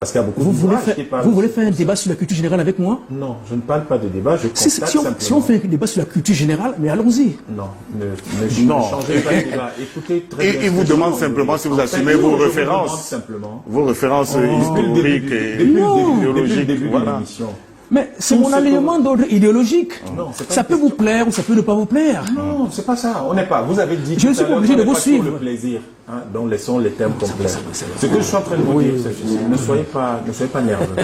Parce qu'il y a beaucoup vous voulez faire un débat sur la culture générale avec moi? Non, je ne parle pas de débat, je constate simplement. Si on fait un débat sur la culture générale, mais allons-y. Non, ne changez pas de débat. Écoutez très bien. Il vous demande simplement si vous assumez vos références. Vos références historiques et idéologiques. Depuis le début de l'émission. Mais c'est mon alignement d'ordre idéologique. Non, ça peut vous plaire ou ça peut ne pas vous plaire. Non, c'est pas ça. On n'est pas. Vous avez dit. Je ne suis pas obligé de vous suivre. Le plaisir, hein, dont laissons les termes complets. Ce que je suis en train de vous dire, c'est ceci. Ne soyez pas nerveux.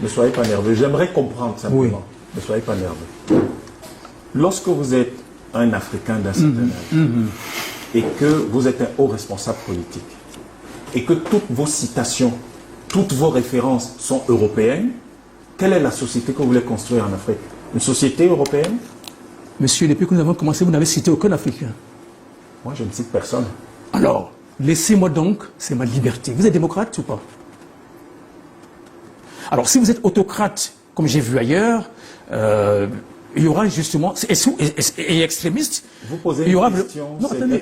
Ne soyez pas nerveux. J'aimerais comprendre simplement. Oui. Ne soyez pas nerveux. Lorsque vous êtes un Africain d'un certain âge et que vous êtes un haut responsable politique et que toutes vos citations, toutes vos références sont européennes. Quelle est la société que vous voulez construire en Afrique? Une société européenne? Monsieur, depuis que nous avons commencé, vous n'avez cité aucun Africain. Moi, je ne cite personne. Alors, laissez-moi donc, c'est ma liberté. Vous êtes démocrate ou pas? Alors, si vous êtes autocrate, comme j'ai vu ailleurs, il y aura justement, et extrémiste, vous posez il y aura une question, non, attendez,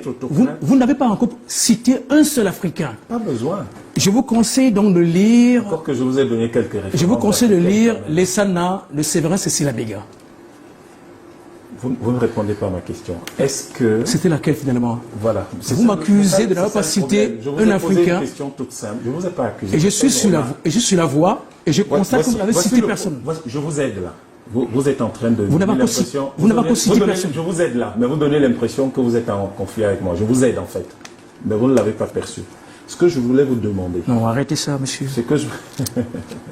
vous n'avez pas encore cité un seul Africain. Pas besoin. Je vous conseille donc de lire... Encore que je vous ai donné quelques références. Je vous conseille de lire Les Sana de Séverin Cécile Abega. Vous ne répondez pas à ma question. Est-ce que... C'était laquelle finalement? Voilà. Vous m'accusez de n'avoir pas cité un Africain. Je vous ai posé une question toute simple. Je ne vous ai pas accusé. Et je suis sur la voie et je constate que vous n'avez cité personne. Je vous aide là. Vous êtes en train de... Vous n'avez pas cité personne. Je vous aide là, mais vous donnez l'impression que vous êtes en conflit avec moi. Je vous aide en fait. Mais vous ne l'avez pas perçu. Ce que je voulais vous demander... Non, arrêtez ça, monsieur. C'est que je...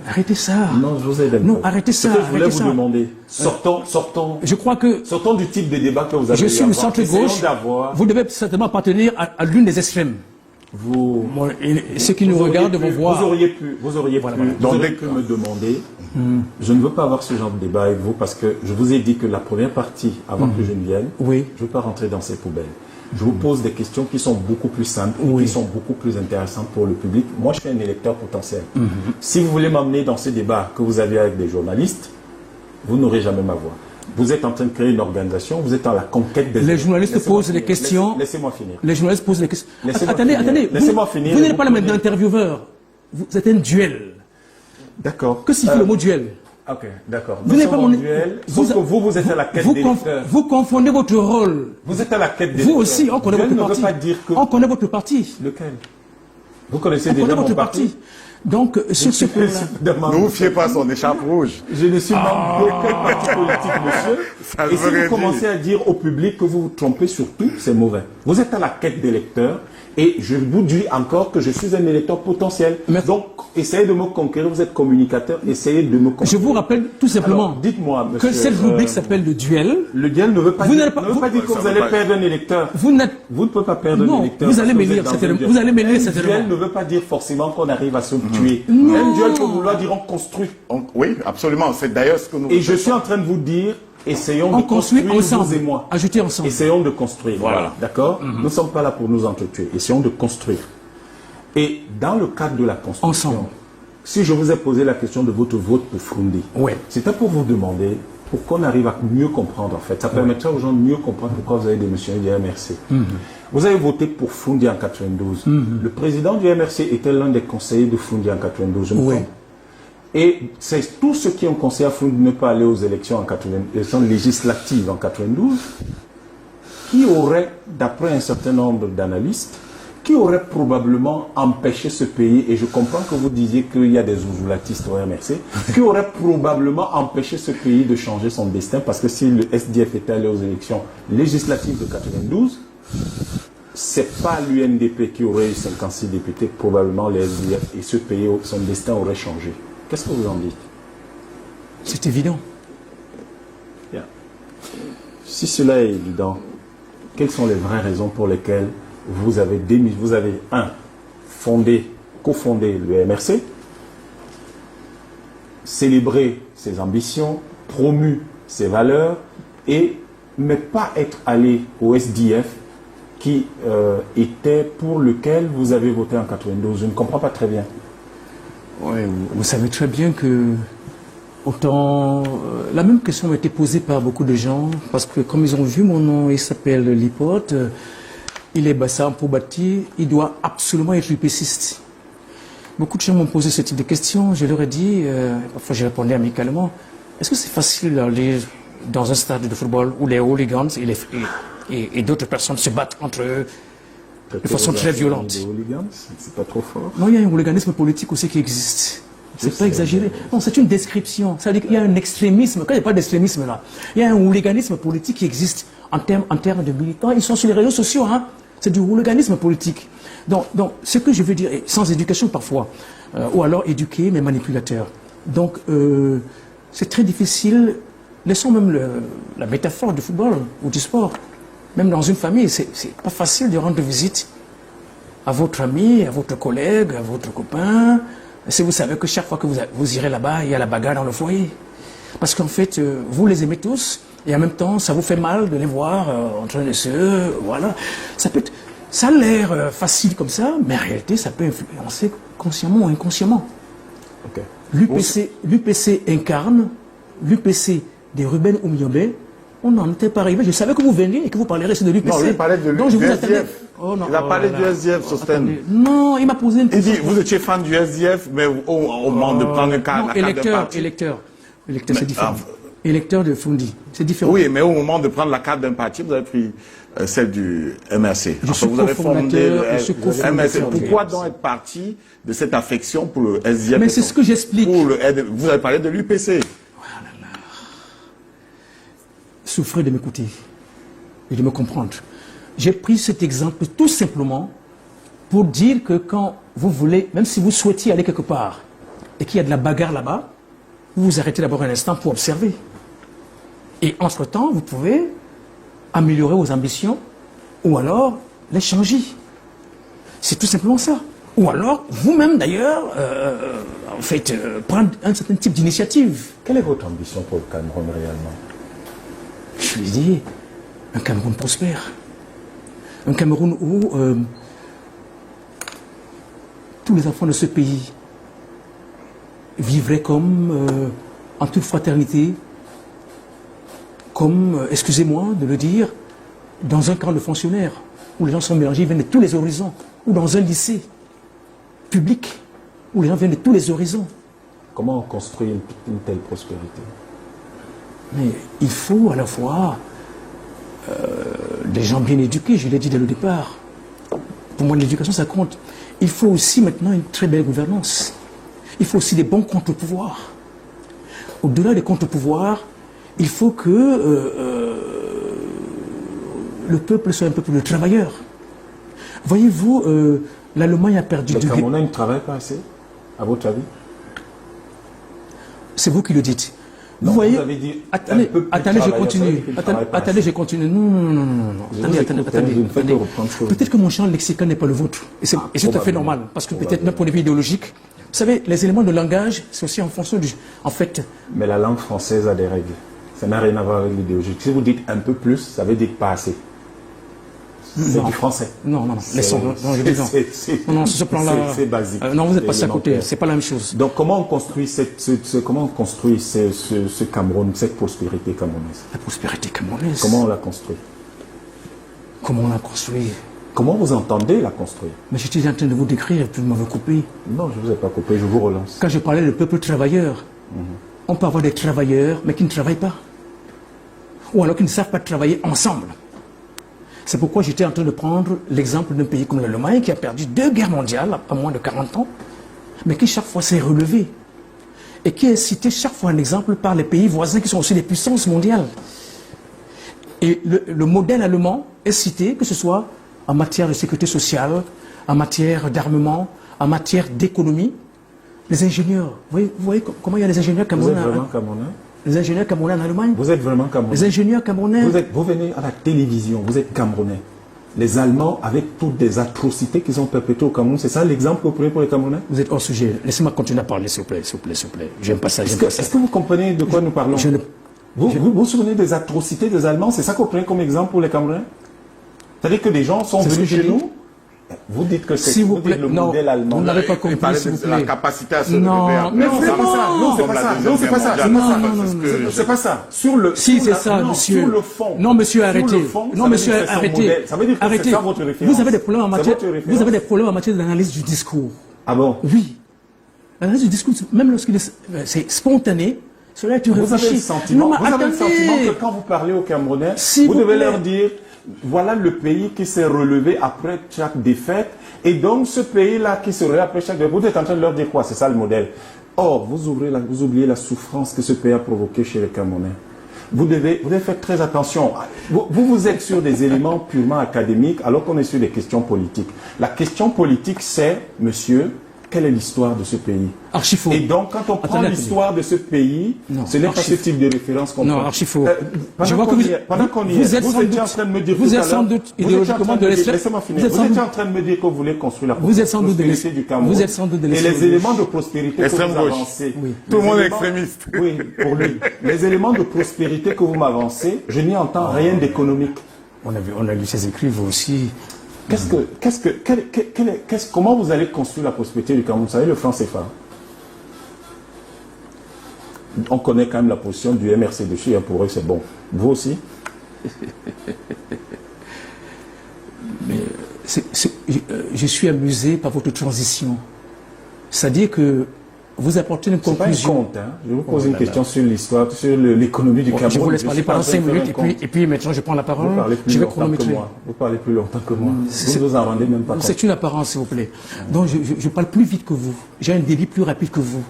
Arrêtez ça. Non, je vous aide un peu. Non, arrêtez ça. Ce que je voulais vous demander, sortons... Je crois que... Sortons du type de débat que vous avez eu. Je suis le centre-gauche. Vous devez certainement appartenir à l'une des extrêmes. Ceux qui nous regardent vont voir... Vous auriez pu me demander... Je ne veux pas avoir ce genre de débat avec vous parce que je vous ai dit que la première partie, avant que je ne vienne, je ne veux pas rentrer dans ces poubelles. Je vous pose des questions qui sont beaucoup plus simples et qui sont beaucoup plus intéressantes pour le public. Moi, je suis un électeur potentiel. Si vous voulez m'emmener dans ces débats que vous avez avec des journalistes, vous n'aurez jamais ma voix. Vous êtes en train de créer une organisation, vous êtes en la conquête des... Les journalistes posent des questions... Laissez-moi finir. Les journalistes posent des questions... Attendez. Laissez-moi finir. Vous n'êtes pas là maintenant intervieweur. Vous êtes un duel. D'accord. Que signifie le mot duel? Ok, d'accord. Vous n'êtes pas mon duel. Vous êtes à la quête des lecteurs. Vous confondez votre rôle. Vous êtes à la quête des lecteurs. Vous aussi, on connaît votre parti. On connaît votre parti. Lequel? Vous connaissez déjà mon parti. Donc, sur ce point-là... Ne vous fiez pas à son écharpe rouge. Je ne suis membre d'aucun parti politique, monsieur. Et si vous commencez à dire au public que vous vous trompez sur tout, c'est mauvais. Vous êtes à la quête des lecteurs. Et je vous dis encore que je suis un électeur potentiel. Donc, essayez de me conquérir. Vous êtes communicateur, essayez de me conquérir. Je vous rappelle tout simplement que cette rubrique s'appelle le duel. Le duel ne veut pas dire que vous allez perdre un électeur. Vous ne pouvez pas perdre un électeur. Vous allez m'élire certainement. Un duel ne veut pas dire forcément qu'on arrive à se tuer. Un duel peut vouloir dire on construit. Oui, absolument. C'est d'ailleurs ce que nous... Et je suis en train de vous dire... Essayons de construire ensemble, vous et moi. Ajouter ensemble. Essayons de construire. Voilà. D'accord? Nous ne sommes pas là pour nous entretuer. Essayons de construire. Et dans le cadre de la construction, si je vous ai posé la question de votre vote pour Foundi, c'était pour vous demander, pour qu'on arrive à mieux comprendre en fait. Ça permettrait aux gens de mieux comprendre pourquoi vous avez démissionné du MRC. Vous avez voté pour Foundi en 92. Le président du MRC était l'un des conseillers de Foundi en 92. Je me trompe. Et c'est tous ceux qui ont conseillé à Foundi de ne pas aller aux élections législatives en 92 qui auraient, d'après un certain nombre d'analystes, qui auraient probablement empêché ce pays, et je comprends que vous disiez qu'il y a des ouzulatistes au MRC, qui auraient probablement empêché ce pays de changer son destin, parce que si le SDF était allé aux élections législatives de 92, c'est pas l'UNDP qui aurait eu 56 députés, probablement les SDF, et ce pays, son destin aurait changé. Qu'est-ce que vous en dites? C'est évident. Bien. Si cela est évident, quelles sont les vraies raisons pour lesquelles vous avez cofondé le MRC, célébré ses ambitions, promu ses valeurs, mais pas être allé au SDF qui était pour lequel vous avez voté en 92? Je ne comprends pas très bien. Oui, vous savez très bien que la même question m'a été posée par beaucoup de gens, parce que comme ils ont vu mon nom, il s'appelle Lipote, il est Bassam Poubati, il doit absolument être UPCiste. Beaucoup de gens m'ont posé ce type de questions. Je leur ai dit, parfois j'ai répondu amicalement, est-ce que c'est facile d'aller dans un stade de football où les hooligans et d'autres personnes se battent entre eux de façon très violente? C'est pas trop fort. Non, il y a un hooliganisme politique aussi qui existe. C'est pas exagéré. Non, c'est une description. Ça veut dire qu'il y a un extrémisme. Quand il n'y a pas d'extrémisme là, il y a un hooliganisme politique qui existe en termes de militants. Ils sont sur les réseaux sociaux. Hein. C'est du hooliganisme politique. Donc, ce que je veux dire, sans éducation parfois, ou alors éduquer mais manipulateurs. Donc, c'est très difficile. Laissons même la métaphore du football ou du sport. Même dans une famille, c'est pas facile de rendre visite à votre ami, à votre collègue, à votre copain. Si vous savez que chaque fois que vous irez là-bas, il y a la bagarre dans le foyer. Parce qu'en fait, vous les aimez tous, et en même temps, ça vous fait mal de les voir en train de se... Voilà. Ça a l'air facile comme ça, mais en réalité, ça peut influencer consciemment ou inconsciemment. Okay. L'UPC incarne, l'UPC des Ruben Oumyobé. On n'en était pas arrivé. Je savais que vous veniez et que vous parleriez de l'UPC. Non, il parlait de l'USDF. Il a parlé du SDF, Sostène. Non, il m'a posé une question. Il dit, vous étiez fan du SDF, mais au moment de prendre la carte d'un parti. Électeur, c'est différent. Électeur de Fundi, c'est différent. Oui, mais au moment de prendre la carte d'un parti, vous avez pris celle du MRC. Vous avez fondé le MRC. Pourquoi donc être parti de cette affection pour le SDF? Mais c'est ce que j'explique. Vous avez parlé de l'UPC. Souffrez de m'écouter et de me comprendre. J'ai pris cet exemple tout simplement pour dire que quand vous voulez, même si vous souhaitiez aller quelque part et qu'il y a de la bagarre là-bas, vous vous arrêtez d'abord un instant pour observer. Et entre-temps, vous pouvez améliorer vos ambitions ou alors les changer. C'est tout simplement ça. Ou alors, vous-même d'ailleurs, prendre un certain type d'initiative. Quelle est votre ambition pour le Cameroun réellement? Je lui dis, un Cameroun prospère. Un Cameroun où tous les enfants de ce pays vivraient comme en toute fraternité, comme, excusez-moi de le dire, dans un camp de fonctionnaires, où les gens sont mélangés, ils viennent de tous les horizons, ou dans un lycée public, où les gens viennent de tous les horizons. Comment on construit une telle prospérité? Mais il faut à la fois des gens bien éduqués, je l'ai dit dès le départ. Pour moi, l'éducation, ça compte. Il faut aussi maintenant une très belle gouvernance. Il faut aussi des bons contre-pouvoirs. Au-delà des contre-pouvoirs, il faut que le peuple soit un peuple de travailleurs. Voyez-vous, l'Allemagne a perdu... Les Camerounais ne travaillent pas assez, à votre avis? C'est vous qui le dites. Non, vous voyez, vous avez dit attendez, je continue. Attendez, je continue. Non. Attendez. Peut-être que mon champ lexical n'est pas le vôtre. Et c'est tout à fait normal. Parce que peut-être d'un point de vue idéologique, vous savez, les éléments de langage, c'est aussi en fonction du... En fait... Mais la langue française a des règles. Ça n'a rien à voir avec l'idéologie. Si vous dites un peu plus, ça veut dire pas assez. C'est du français. Non. Laissons. Non, sur ce plan-là. C'est basique. Non, vous n'êtes pas à côté. C'est pas la même chose. Donc, comment on construit ce Cameroun, cette prospérité camerounaise? La prospérité camerounaise. Comment on la construit? Comment on la construit? Comment vous entendez la construire? Mais j'étais en train de vous décrire et puis vous m'avez coupé. Non, je ne vous ai pas coupé, je vous relance. Quand je parlais de peuple travailleur, on peut avoir des travailleurs, mais qui ne travaillent pas. Ou alors qui ne savent pas travailler ensemble. C'est pourquoi j'étais en train de prendre l'exemple d'un pays comme l'Allemagne qui a perdu 2 guerres mondiales à moins de 40 ans, mais qui chaque fois s'est relevé. Et qui est cité chaque fois un exemple par les pays voisins qui sont aussi des puissances mondiales. Et le modèle allemand est cité, que ce soit en matière de sécurité sociale, en matière d'armement, en matière d'économie. Les ingénieurs, vous voyez comment il y a des ingénieurs camerounais? Vous êtes vraiment camerounais? Les ingénieurs camerounais en Allemagne? Vous êtes vraiment camerounais? Les ingénieurs camerounais? Vous venez à la télévision, vous êtes camerounais. Les Allemands, avec toutes des atrocités qu'ils ont perpétrées au Cameroun, c'est ça l'exemple que vous prenez pour les Camerounais? Vous êtes hors sujet. Laissez-moi continuer à parler, s'il vous plaît. J'aime pas ça. Est-ce que vous comprenez de quoi nous parlons? Vous vous souvenez des atrocités des Allemands? C'est ça que vous prenez comme exemple pour les Camerounais? C'est-à-dire que les gens sont venus chez nous? Vous dites que c'est le modèle allemand. Vous n'avez pas compris, s'il vous plaît. La capacité à se relever. Non, c'est pas ça. Non, c'est pas ça. Si, c'est ça, monsieur. Sur le fond. Non, monsieur, arrêtez. Non, monsieur, arrêtez. Ça veut dire que c'est ça votre référence. Vous avez des problèmes en matière d'analyse du discours. Ah bon? Oui. La raison du discours, même lorsqu'il c'est spontané, cela est Vous avez le sentiment, que quand vous parlez aux Camerounais, vous devez leur dire, voilà le pays qui s'est relevé après chaque défaite, et donc ce pays-là qui se relève après chaque défaite, vous êtes en train de leur dire quoi? C'est ça le modèle. Or, vous oubliez la souffrance que ce pays a provoquée chez les Camerounais. Vous devez faire très attention. Vous êtes sur des éléments purement académiques alors qu'on est sur des questions politiques. La question politique, c'est, monsieur, quelle est l'histoire de ce pays? Archifaux. Et donc, quand on prend l'histoire de ce pays, ce n'est pas ce type de référence qu'on prend. Non, archifaux. Je vois que pendant qu'on y est, vous étiez en train de me dire vous êtes sans doute idéologiquement de l'espace. Laissez-moi finir. Vous étiez en train de me dire que vous voulez construire la prospérité du Cameroun. Vous êtes sans doute de l'espace. Et les éléments de prospérité que vous avancez. Tout le monde est extrémiste. Oui, pour lui. Les éléments de prospérité que vous m'avancez, je n'y entends rien d'économique. On a lu ses écrits, vous aussi. Comment vous allez construire la prospérité du Cameroun? Vous savez, le franc CFA. On connaît quand même la position du MRC dessus, pour eux c'est bon. Vous aussi? Mais je suis amusé par votre transition. C'est-à-dire que vous apportez une conclusion. C'est pas un compte, hein. Je vous pose une question sur l'histoire, sur l'économie du Cameroun. Je vous laisse parler pendant 5 minutes et puis maintenant je prends la parole. Je vais chronométrer. Vous parlez plus longtemps que moi. Vous ne vous en rendez même pas compte. C'est une apparence, s'il vous plaît. Donc je parle plus vite que vous. J'ai un débit plus rapide que vous.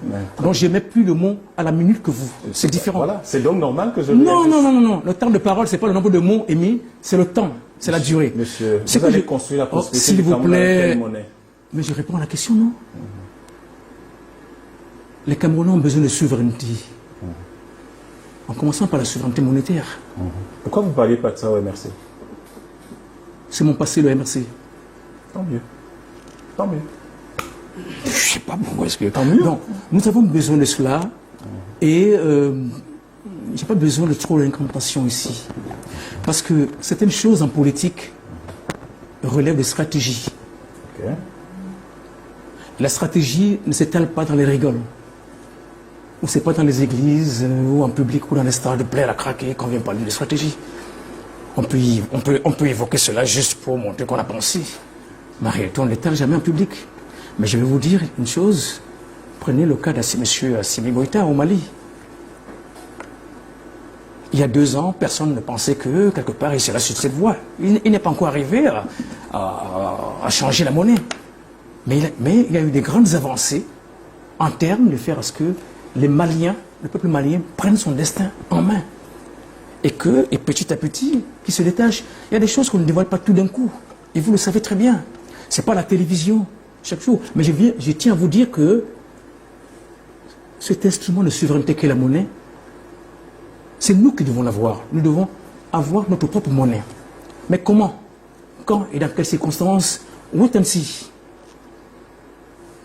Donc je mets plus le mot à la minute que vous. C'est différent. Voilà, c'est donc normal que je Non. Le temps de parole, c'est pas le nombre de mots émis, c'est le temps, c'est la durée. Monsieur, vous allez construire la prospérité du Cameroun avec quelle monnaie? Mais je réponds à la question, non? Les Camerounais ont besoin de souveraineté. En commençant par la souveraineté monétaire. Pourquoi vous ne parliez pas de ça au MRC? C'est mon passé, le MRC. Tant mieux. Tant mieux. Je ne sais pas pourquoi est-ce que... Tant mieux. Donc, nous avons besoin de cela. Et je n'ai pas besoin de trop d'incantation ici. Parce que certaines choses en politique relèvent de stratégie. Okay. La stratégie ne s'étale pas dans les rigoles. Ou c'est pas dans les églises, ou en public, ou dans les stades de plaire à craquer qu'on vient parler de stratégie. On peut évoquer cela juste pour montrer qu'on a pensé. Mais en réalité, on ne l'étale jamais en public. Mais je vais vous dire une chose. Prenez le cas de M. Assimi Goïta au Mali. Il y a 2 ans, personne ne pensait que, quelque part, il serait sur cette voie. Il n'est pas encore arrivé à changer la monnaie. Mais il y a eu des grandes avancées en termes de faire à ce que les Maliens, le peuple malien, prenne son destin en main. Et petit à petit, qu'il se détache. Il y a des choses qu'on ne dévoile pas tout d'un coup. Et vous le savez très bien. Ce n'est pas la télévision, chaque jour. Mais je tiens à vous dire que cet instrument de souveraineté qu'est la monnaie, c'est nous qui devons l'avoir. Nous devons avoir notre propre monnaie. Mais comment? Quand et dans quelles circonstances? Wait and see.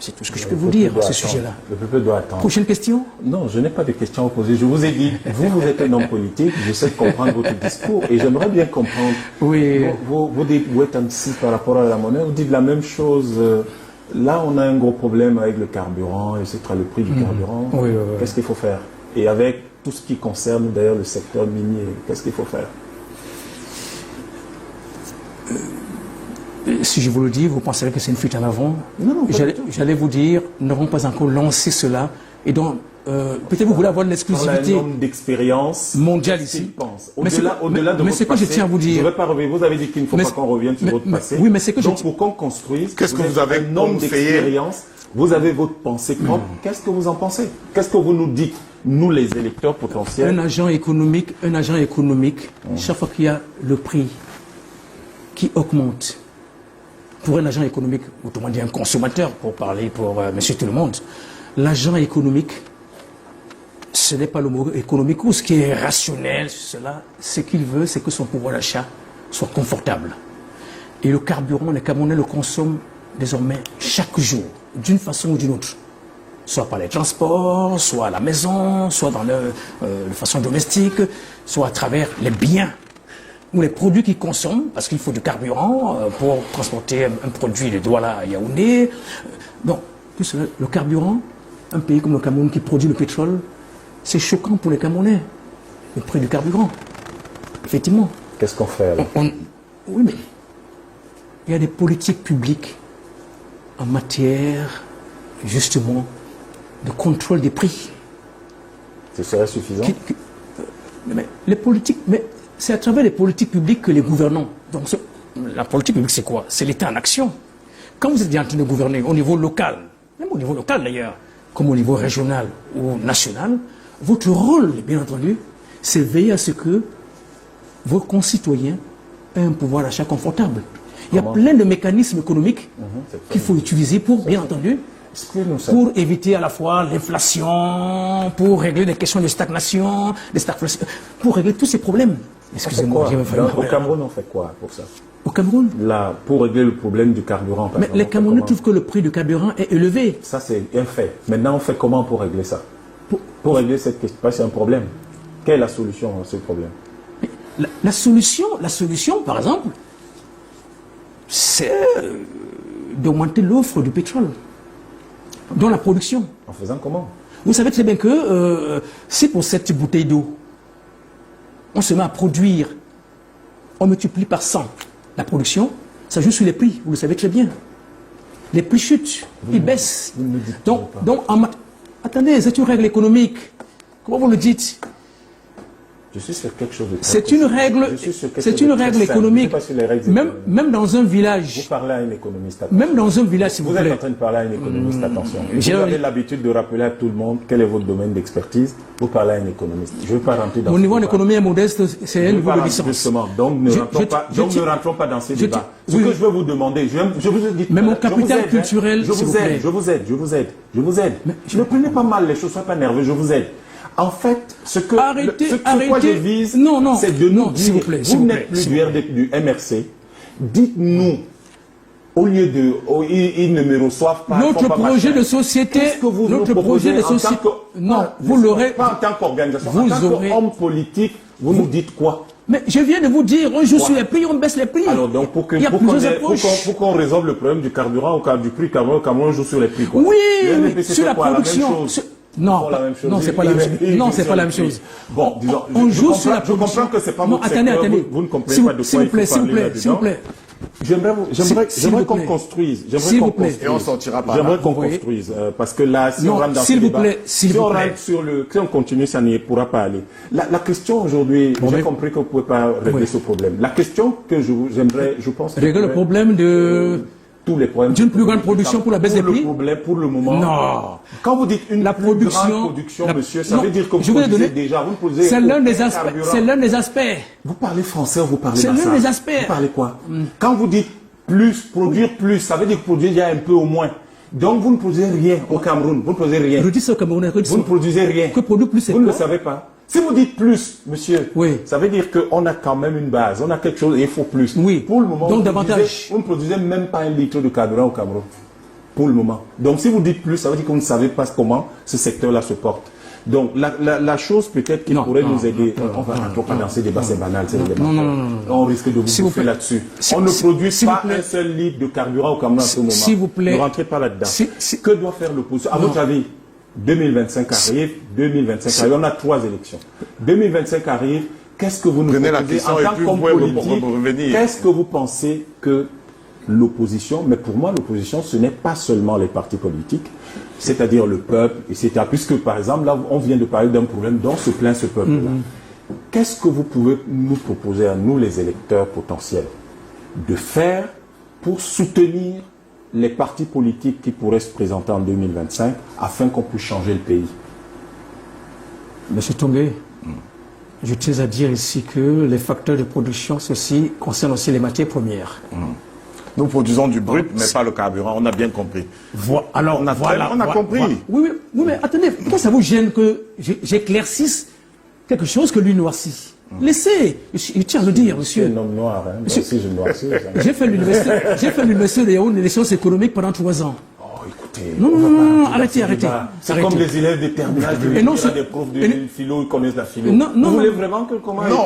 C'est tout ce que je peux vous dire à ce sujet-là. Le peuple doit attendre. Prochaine question? Non, je n'ai pas de questions à poser. Je vous ai dit, vous êtes un homme politique, j'essaie de comprendre votre discours et j'aimerais bien comprendre. Oui. Vous dites wait and see par rapport à la monnaie, vous dites la même chose. Là, on a un gros problème avec le carburant, etc., le prix du carburant. Oui. Qu'est-ce qu'il faut faire? Et avec tout ce qui concerne d'ailleurs le secteur minier, qu'est-ce qu'il faut faire? Si je vous le dis, vous penserez que c'est une fuite en avant. Non, j'allais vous dire, nous n'avons pas encore lancé cela. Et donc, peut-être vous voulez avoir de l'exclusivité d'expérience mondiale ici. Au-delà de mais c'est que je tiens à vous dire. Je ne vais pas revenir. Vous avez dit qu'il ne faut pas qu'on revienne sur votre passé. Oui, mais c'est que donc, pour qu'on construise, qu'est-ce que vous avez un nombre d'expérience, vous avez votre pensée propre. Qu'est-ce que vous en pensez? Qu'est-ce que vous nous dites, nous les électeurs potentiels? Un agent économique, chaque fois qu'il y a le prix qui augmente, pour un agent économique, autrement dit un consommateur, pour parler pour monsieur tout le monde, l'agent économique, ce n'est pas le mot économique ou ce qui est rationnel, cela. Ce qu'il veut, c'est que son pouvoir d'achat soit confortable. Et le carburant, les Camerounais le consomment désormais chaque jour, d'une façon ou d'une autre. Soit par les transports, soit à la maison, soit dans de façon domestique, soit à travers les biens ou les produits qu'ils consomment, parce qu'il faut du carburant pour transporter un produit de Douala à Yaoundé. Donc, tout cela, le carburant, un pays comme le Cameroun qui produit le pétrole, c'est choquant pour les Camerounais, le prix du carburant. Effectivement. Qu'est-ce qu'on fait alors? Oui, mais il y a des politiques publiques en matière, justement, de contrôle des prix. Ce serait suffisant? Mais les politiques, mais c'est à travers les politiques publiques que les gouvernants. Donc la politique publique, c'est quoi? C'est l'État en action. Quand vous êtes en train de gouverner au niveau local, même au niveau local d'ailleurs, comme au niveau régional ou national, votre rôle, bien entendu, c'est veiller à ce que vos concitoyens aient un pouvoir d'achat confortable. Il y a plein de mécanismes économiques qu'il faut utiliser pour, bien entendu, pour éviter à la fois l'inflation, pour régler des questions de stagnation, pour régler tous ces problèmes. Excusez-moi. Au Cameroun, on fait quoi pour ça? Au Cameroun? Là, pour régler le problème du carburant. Mais les Camerounais trouvent que le prix du carburant est élevé. Ça, c'est un fait. Maintenant, on fait comment pour régler ça? Pour régler cette question, c'est un problème. Quelle est la solution à ce problème? La solution, par exemple, c'est d'augmenter l'offre du pétrole dans la production. En faisant comment? Vous savez très bien que si pour cette bouteille d'eau, on se met à produire, on multiplie par 100 la production, ça joue sur les prix, vous le savez très bien. Les prix chutent, ils baissent. Donc attendez, c'est une règle économique. Comment vous le dites? Je suis sur quelque chose de très C'est une règle économique. Même dans un village. Vous parlez à une économiste. Attention. Même dans un village, s'il vous plaît. Vous êtes en train de parler à une économiste, attention. Vous avez l'habitude de rappeler à tout le monde quel est votre domaine d'expertise. Vous parlez à une économiste. Je ne veux pas rentrer dans mon niveau en économie est modeste, c'est un niveau de licence. Justement, donc ne rentrons pas dans ces débats. Ce que je veux vous demander, je vous ai dit. Mais mon capital culturel, je vous aide. Ne prenez pas mal les choses, soyez pas nerveux, je vous aide. En fait, ce que je vise, c'est de nous dire, vous n'êtes plus du MRC, dites-nous, au lieu de, ils ne me reçoivent pas. Notre projet de société, notre projet de société, non, vous l'aurez, pas en tant qu'organisation, en tant qu'homme politique, vous nous dites quoi? Mais je viens de vous dire, on joue sur les prix, on baisse les prix. Alors donc pour qu'on résolve le problème du carburant ou du prix Cameroun, on joue sur les prix. Oui, sur la production. Non, c'est pas la même chose. Non, c'est pas la même chose. Bon, disons, on joue sur la production. Je comprends que c'est pas votre secteur. Attendez. Vous ne comprenez pas de quoi il faut parler. S'il vous plaît. J'aimerais qu'on construise. Et on sortira par là. J'aimerais qu'on construise. Parce que là, si on rentre dans ce débat, si on continue, ça n'y pourra pas aller. La question aujourd'hui, j'ai compris que vous ne pouvez pas régler ce problème. La question que je pense... Régler le problème de... Tous les problèmes. D'une plus grande production pour la baisse des prix? Pour le moment. Non. Quand vous dites une plus grande production, monsieur, ça veut dire que vous produisez déjà. Vous ne produisez c'est l'un des aspects. C'est l'un des aspects. Vous parlez français ou vous parlez bassa? C'est l'un des aspects. Vous parlez quoi? Quand vous dites plus, produire plus, ça veut dire produire déjà un peu au moins. Donc vous ne produisez rien au Cameroun. Vous ne produisez rien. Je dis ça au Cameroun. Vous ne produisez rien. Que produire plus, c'est vous ne le savez pas. Si vous dites plus, monsieur, ça veut dire qu'on a quand même une base, on a quelque chose et il faut plus. Oui. Pour le moment, donc davantage. Vous ne produisez même pas 1 litre de carburant au Cameroun. Pour le moment. Donc si vous dites plus, ça veut dire que vous ne savez pas comment ce secteur-là se porte. Donc la chose peut-être qui pourrait nous aider, on va pas dans ces débats, c'est banal, c'est des débats. On risque de vous bouffer là-dessus. On ne produit pas un seul litre de carburant au Cameroun à ce moment. S'il vous plaît. Ne rentrez pas là-dedans. Que doit faire l'opposition? À votre avis, 2025 arrive, on a 3 élections. 2025 arrive, qu'est-ce que vous nous proposez en tant qu'homme politique? Qu'est-ce que vous pensez que l'opposition, mais pour moi l'opposition ce n'est pas seulement les partis politiques, c'est-à-dire le peuple, etc. Puisque par exemple là on vient de parler d'un problème dont se plaint ce peuple-là. Qu'est-ce que vous pouvez nous proposer à nous les électeurs potentiels de faire pour soutenir les partis politiques qui pourraient se présenter en 2025 afin qu'on puisse changer le pays? Monsieur Tongué, je tiens à dire ici que les facteurs de production, ceci concerne aussi les matières premières. Nous produisons du brut, mais pas le carburant, on a bien compris. Alors, on a compris. Oui, mais attendez, pourquoi ça vous gêne que j'éclaircisse quelque chose que lui noircit? Laissez, je tiens à le dire, monsieur. C'est un homme noir, hein. Monsieur, si je noircis. J'ai fait l'université de Yaoundé, les sciences économiques pendant 3 ans. Oh, écoutez. Non, arrêtez. C'est comme les élèves des terminales, des profs de philo, ils connaissent la philo. Vous voulez vraiment que comment non,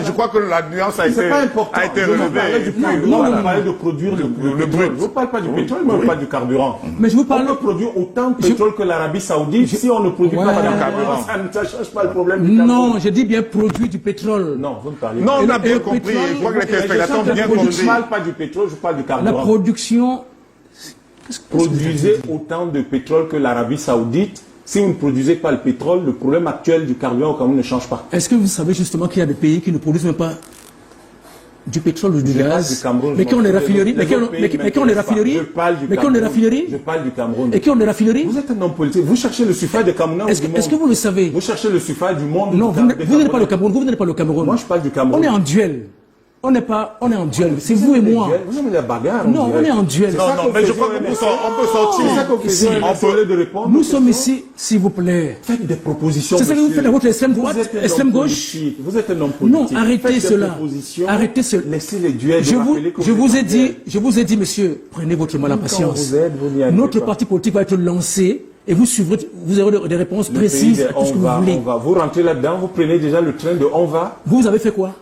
je crois que la nuance a été relevée. Non, on parlait de produire le brut. Je ne parle pas du pétrole, mais on parle du carburant. Mais je vous parle. On peut produire autant de pétrole que l'Arabie Saoudite si on ne produit pas de carburant. Ça ne change pas le problème du carburant. Non, je dis bien produit du pétrole. Non, vous ne parlez pas. Non, on a bien compris. Je crois que les téléspectateurs ont bien compris. Je ne parle pas du pétrole, je parle du carburant. La production, Produisez autant de pétrole que l'Arabie Saoudite. Si vous ne produisez pas le pétrole, le problème actuel du carburant au Cameroun ne change pas. Est-ce que vous savez justement qu'il y a des pays qui ne produisent même pas du pétrole ou du gaz, mais qui ont des raffineries, mais qui ont des raffineries, mais qui ont des raffineries? Je parle du Cameroun. Et qui ont des raffineries? Vous êtes un homme politique. Vous cherchez le suffrage du Cameroun. Est-ce que vous le savez? Vous cherchez le suffrage du monde. Non, vous n'êtes pas le Cameroun. Vous n'êtes pas le Cameroun. Moi, je parle du Cameroun. On est en duel. On est en duel. C'est vous et moi. Vous avez la bagarre. Non, on est en duel. Non, mais je crois qu'on peut sortir. C'est ça qu'on fait. On peut de répondre. Nous sommes ici, s'il vous plaît. Faites des propositions. C'est ça que vous faites à votre extrême droite, extrême gauche. Vous êtes un homme politique. Non, arrêtez cela. Arrêtez cela. Laissez les duels. Je vous ai dit, monsieur, prenez votre mal en patience. Notre parti politique va être lancé. Et vous suivrez, vous aurez des réponses précises à tout ce que vous voulez. Vous rentrez là-dedans, vous prenez déjà le train de on va. Vous avez fait quoi?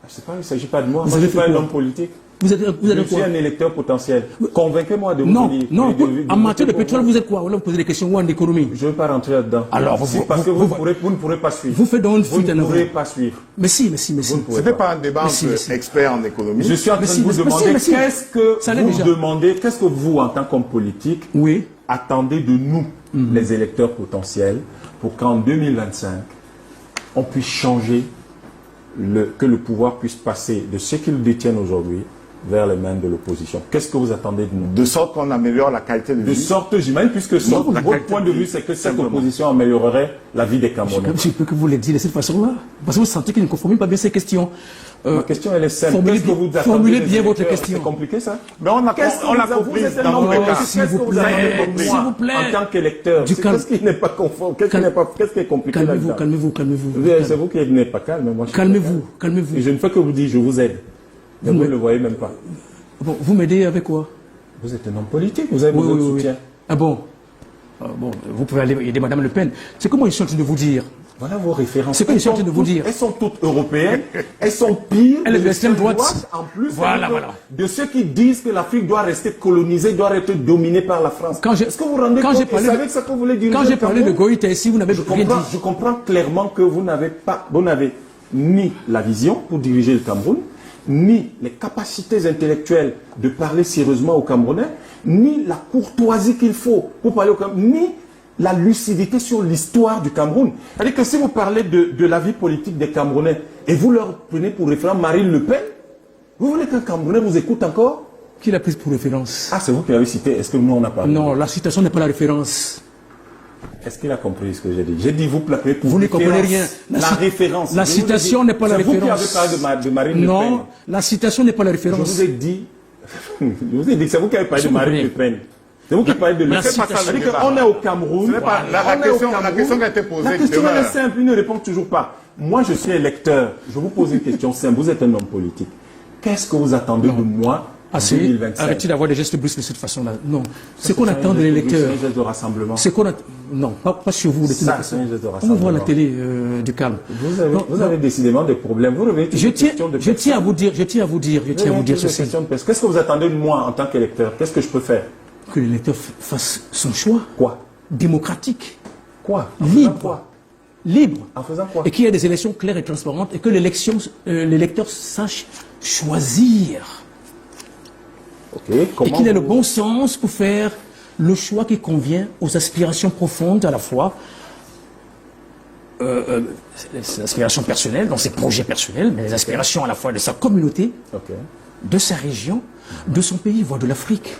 Je ne sais pas, il ne s'agit pas de moi. Moi, je ne suis pas un homme politique. Vous êtes je suis un électeur potentiel. Convainquez-moi de vous. Non, en matière de pétrole, vous êtes quoi? On va vous poser des questions ou en économie? Je ne veux pas rentrer là-dedans. Alors, parce que vous ne pourrez pas suivre. Vous faites donc une fuite en avant. Vous ne pourrez pas suivre. Mais si. Ce n'est pas un débat entre experts en économie. Je suis en train de vous demander qu'est-ce que vous demandez, qu'est-ce que vous, en tant qu'homme politique, attendez de nous, les électeurs potentiels, pour qu'en 2025, on puisse changer, que le pouvoir puisse passer de ce qu'il détient aujourd'hui vers les mains de l'opposition. Qu'est-ce que vous attendez de nous? De sorte qu'on améliore la qualité de vie. De sorte, j'imagine, puisque votre point de vue, c'est que cette opposition améliorerait la vie des Camerounais. Je peux que vous le dites de cette façon-là. Parce que vous sentez qu'il ne conforme pas bien ces questions. Ma question, elle est simple. Formulez bien votre question. C'est compliqué, ça? Mais on l'a compris dans tous les cas. S'il vous plaît. En tant qu'électeur, qu'est-ce qui n'est pas conforme? Qu'est-ce qui est compliqué là-dedans? Calmez-vous. C'est vous qui n'êtes pas calme. Calmez-vous. Et je ne fais que vous dire, je vous aide. Vous ne le voyez même pas. Bon, vous m'aidez avec quoi? Vous êtes un homme politique, vous avez besoin de soutien. Ah bon? Bon, vous pouvez aller aider Madame Le Pen. C'est comment ils sont en train de vous dire? Voilà vos références. C'est quoi ils sont en train de vous dire? Elles sont toutes européennes, elles sont pires. Elles sont de l'extrême droite. En plus, voilà. De ceux qui disent que l'Afrique doit rester colonisée, doit être dominée par la France. Est-ce que vous vous rendez compte? Vous savez ce que vous voulez dire? Quand j'ai parlé de Goïta ici, vous n'avez rien dit. Je comprends clairement que vous n'avez ni la vision pour diriger le Cameroun, ni les capacités intellectuelles de parler sérieusement aux Camerounais, ni la courtoisie qu'il faut pour parler aux Camerounais, ni la lucidité sur l'histoire du Cameroun. C'est-à-dire que si vous parlez de la vie politique des Camerounais et vous leur prenez pour référence Marine Le Pen, vous voulez qu'un Camerounais vous écoute encore? Qui l'a prise pour référence? Ah, c'est vous qui l'avez cité. Est-ce que nous, on a parlé? Non, la citation n'est pas la référence. Est-ce qu'il a compris ce que j'ai dit? J'ai dit, vous placez pour vous ne comprenez rien. La référence. La citation n'est pas la référence. C'est vous qui avez parlé de Marine Le Pen. Non, la citation n'est pas la référence. Je vous ai dit, c'est vous qui avez parlé de Marine Le Pen. C'est vous qui parlez de l'État. C'est-à-dire qu'on est au Cameroun. La question qui a été posée. La question est simple, il ne répond toujours pas. Moi, je suis électeur. Je vous pose une question simple. Vous êtes un homme politique. Qu'est-ce que vous attendez de moi en 2025? Arrêtez d'avoir des gestes brusques de cette façon-là. Non. Ce qu'on attend de l'électeur. C'est un geste de rassemblement. Non, pas sur vous. C'est un geste de rassemblement. On voit la télé du calme. Vous avez décidément des problèmes. Vous revenez toujours question de je tiens à vous dire ceci. Qu'est-ce que vous attendez de moi en tant qu'électeur? Qu'est-ce que je peux faire? Que l'électeur fasse son choix. Quoi? Démocratique. Quoi? Libre. En faisant quoi? Et qu'il y ait des élections claires et transparentes et que l'électeur sache choisir. Okay. Et qu'il ait le bon sens pour faire le choix qui convient aux aspirations profondes à la fois, les aspirations personnelles, dans ses projets personnels, mais les aspirations à la fois de sa communauté, de sa région, de son pays, voire de l'Afrique.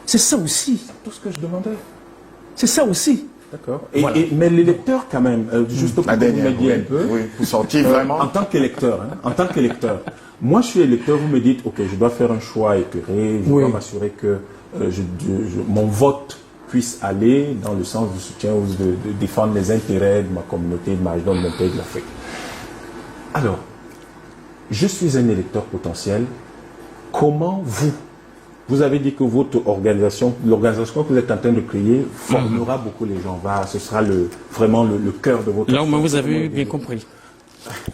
C'est ça aussi. C'est tout ce que je demandais. C'est ça aussi. D'accord. Mais l'électeur, quand même, juste pour que vous m'aidiez un peu, vous sortir vraiment. En tant qu'électeur, moi je suis électeur, vous me dites, ok, je dois faire un choix éclairé, je dois m'assurer que mon vote puisse aller dans le sens du soutien ou de défendre les intérêts de ma communauté, de ma région, de mon pays, de l'Afrique. Alors, je suis un électeur potentiel. Comment vous avez dit que votre organisation, l'organisation que vous êtes en train de créer, formera beaucoup les gens. Ce sera vraiment le cœur de votre... Là, vous avez bien compris.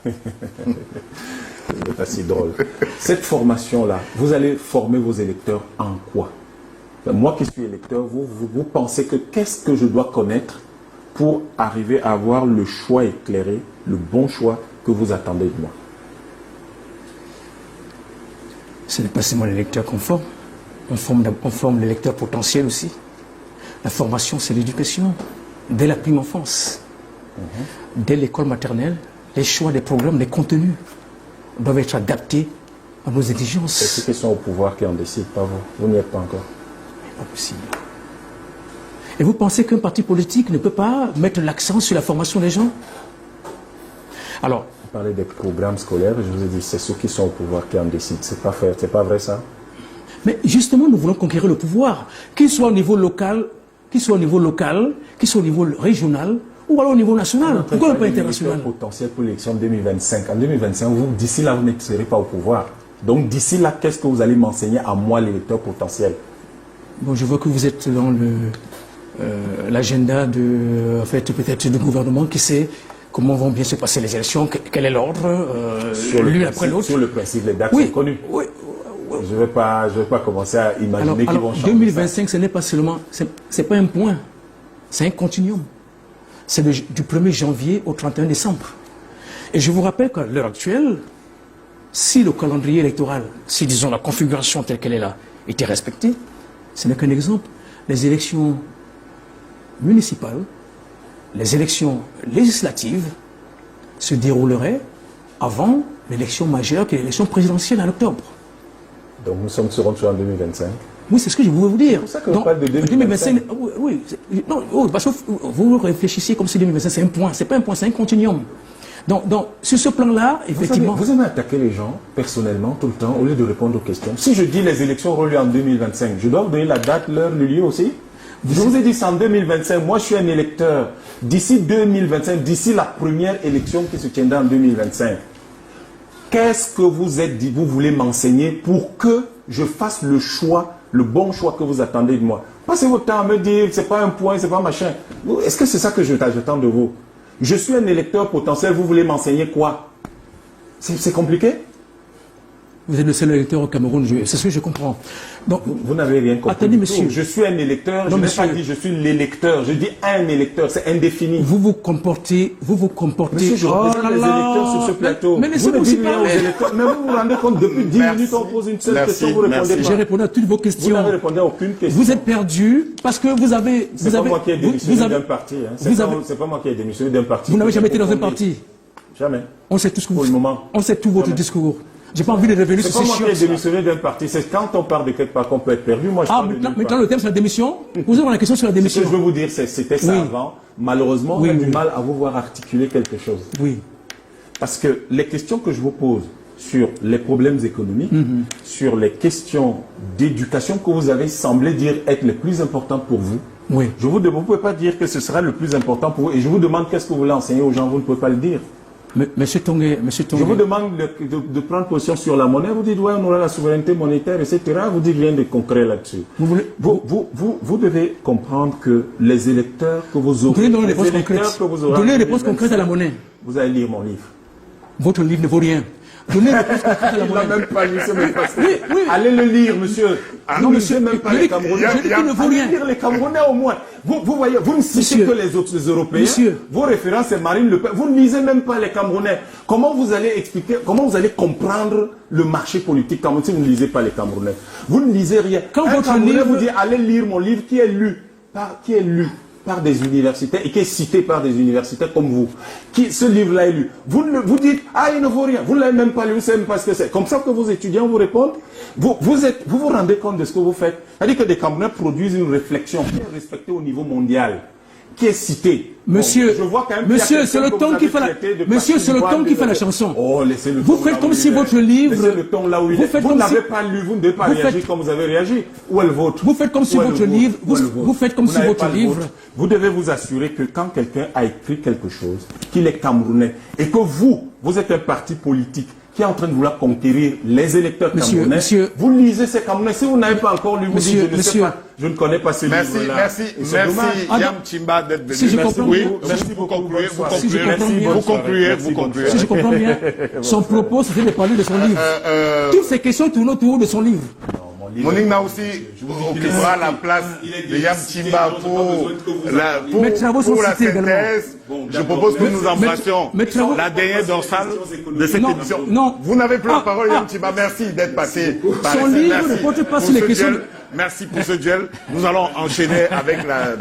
C'est pas si drôle. Cette formation-là, vous allez former vos électeurs en quoi? Moi qui suis électeur, vous pensez que qu'est-ce que je dois connaître pour arriver à avoir le choix éclairé, le bon choix que vous attendez de moi? Ce n'est pas seulement l'électeur conforme. On forme l'électeur potentiel aussi. La formation, c'est l'éducation. Dès la prime enfance, dès l'école maternelle, les choix des programmes, des contenus doivent être adaptés à nos exigences. C'est ceux qui sont au pouvoir qui en décident, pas vous. Vous n'y êtes pas encore. Pas possible. Et vous pensez qu'un parti politique ne peut pas mettre l'accent sur la formation des gens? Alors, vous parlez des programmes scolaires, je vous ai dit, c'est ceux qui sont au pouvoir qui en décident. C'est pas vrai ça? Mais justement, nous voulons conquérir le pouvoir, qu'il soit au niveau local, qu'il soit au niveau régional, ou alors au niveau national. Pourquoi pas international? Potentiel pour l'élection 2025. En 2025, d'ici là, vous ne serez pas au pouvoir. Donc d'ici là, qu'est-ce que vous allez m'enseigner à moi, l'électeur potentiel? Bon, je vois que vous êtes dans l'agenda peut-être du gouvernement qui sait comment vont bien se passer les élections, quel est l'ordre, l'une après l'autre. Sur le principe, les dates sont connues. Oui. Je ne vais pas commencer à imaginer qu'ils vont changer. 2025, ce n'est pas seulement, c'est pas un point, c'est un continuum. C'est du 1er janvier au 31 décembre. Et je vous rappelle qu'à l'heure actuelle, si le calendrier électoral, si disons la configuration telle qu'elle est là, était respectée, ce n'est qu'un exemple. Les élections municipales, les élections législatives se dérouleraient avant l'élection majeure qui est l'élection présidentielle en octobre. Donc nous serons toujours en 2025. Oui, c'est ce que je voulais vous dire. C'est pour ça que vous parlez de 2025. Oui, parce que vous réfléchissez comme si 2025 c'est un point. C'est pas un point, c'est un continuum. Donc sur ce plan-là, effectivement... Vous aimez attaquer les gens, personnellement, tout le temps, au lieu de répondre aux questions. Si je dis les élections auront lieu en 2025, je dois vous donner la date, l'heure, le lieu aussi. Je vous ai dit c'est en 2025. Moi, je suis un électeur. D'ici 2025, d'ici la première élection qui se tiendra en 2025, qu'est-ce que vous voulez m'enseigner pour que je fasse le choix, le bon choix que vous attendez de moi? Passez votre temps à me dire, c'est pas un point, c'est pas machin. Est-ce que c'est ça que j'attends de vous? Je suis un électeur potentiel, vous voulez m'enseigner quoi? C'est compliqué? Vous êtes le seul électeur au Cameroun, c'est ce que je comprends. Donc, vous n'avez rien compris. Attendez, monsieur. Je suis un électeur, je n'ai pas dit je suis l'électeur, je dis un électeur, c'est indéfini. Vous vous comportez... Monsieur, je représente les électeurs sur ce plateau. Mais laissez-moi aussi parler. Mais vous vous rendez compte, depuis 10 minutes, on pose une seule question, vous répondez pas. J'ai répondu à toutes vos questions. Vous n'avez répondu à aucune question. Vous êtes perdu parce que vous avez... C'est pas moi qui ai démissionné d'un parti. C'est pas moi qui ai démissionné d'un parti. Vous n'avez jamais été dans un parti. Jamais. On sait tout ce que vous... Pour le moment. On sait tout votre discours. J'ai pas envie de revenir sur ces choses. C'est pas moi qui ai démissionné d'un parti. C'est quand on part de quelque part qu'on peut être perdu. Moi, maintenant le thème c'est la démission. Posez-moi la question sur la démission. Ce que je veux vous dire, c'était ça avant. Malheureusement, on a du mal à vous voir articuler quelque chose. Oui. Parce que les questions que je vous pose sur les problèmes économiques, sur les questions d'éducation que vous avez semblé dire être les plus importantes pour vous, oui. Vous ne pouvez pas dire que ce sera le plus important pour vous. Et je vous demande qu'est-ce que vous voulez enseigner aux gens, vous ne pouvez pas le dire. Monsieur Tongué, je vous demande de prendre position sur la monnaie. Vous dites, ouais, on aura la souveraineté monétaire, etc. Vous dites rien de concret là-dessus. Vous devez comprendre que les électeurs que vous aurez... Donnez une réponse concrète à la monnaie. Vous allez lire mon livre. Votre livre ne vaut rien. Donnez une réponse concrète à la monnaie. Il n'a même pas lu, c'est même pas ça. Oui. Allez le lire, monsieur. Non, monsieur, même pas les Camerounais. Il ne vaut rien. Lire les Camerounais au moins. Vous voyez, vous ne citez que les autres Européens. Monsieur. Vos références, c'est Marine Le Pen. Vous ne lisez même pas les Camerounais. Comment vous allez expliquer, comment vous allez comprendre le marché politique camerounais si vous ne lisez pas les Camerounais? Vous ne lisez rien. Quand un votre Camerounais livre... vous dit, allez lire mon livre qui est lu par des universitaires et qui est cité par des universitaires comme vous. Ce livre-là est lu. Vous dites, ah, il ne vaut rien. Vous ne l'avez même pas lu, vous ne savez même pas ce que c'est. Comme ça que vos étudiants vous répondent. Vous vous rendez compte de ce que vous faites. C'est-à-dire que des Camerounais produisent une réflexion qui est respectée au niveau mondial, qui est citée. Monsieur, bon, je vois quand même monsieur, c'est le ton qui fait la, monsieur, c'est le ton qui fait la chanson. Oh, laissez le ton. Vous faites comme si votre livre. Laissez le ton là où il est. Vous ne l'avez pas lu, vous ne devez pas réagir comme vous avez réagi. Où est le vôtre? Vous faites comme si votre livre. Vous faites comme si votre livre. Vous devez vous assurer que quand quelqu'un a écrit quelque chose, qu'il est camerounais, et que vous êtes un parti politique qui est en train de vouloir conquérir les électeurs camerounais, vous lisez ces Camerounais. Si vous n'avez pas encore lu, vous dites, je ne sais pas, je ne connais pas ces livres-là. Merci, Yam Tchimba d'être venu. Si je comprends bien, vous concluez. Si je comprends bien, son propos, c'était de parler de son livre. Toutes ces questions tournent autour de son livre. Monique Naoussi occupera la place de Yam Timba pour la synthèse. Je propose que nous embrassions la dernière dorsale de cette émission. Non. Vous n'avez plus la parole, Yam Timba. Merci d'être passé par son livre ne porte pas sur les questions. Merci pour ce duel. Nous allons enchaîner avec la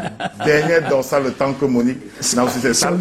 dernière dorsale, le temps que Monique Naoussi s'installe.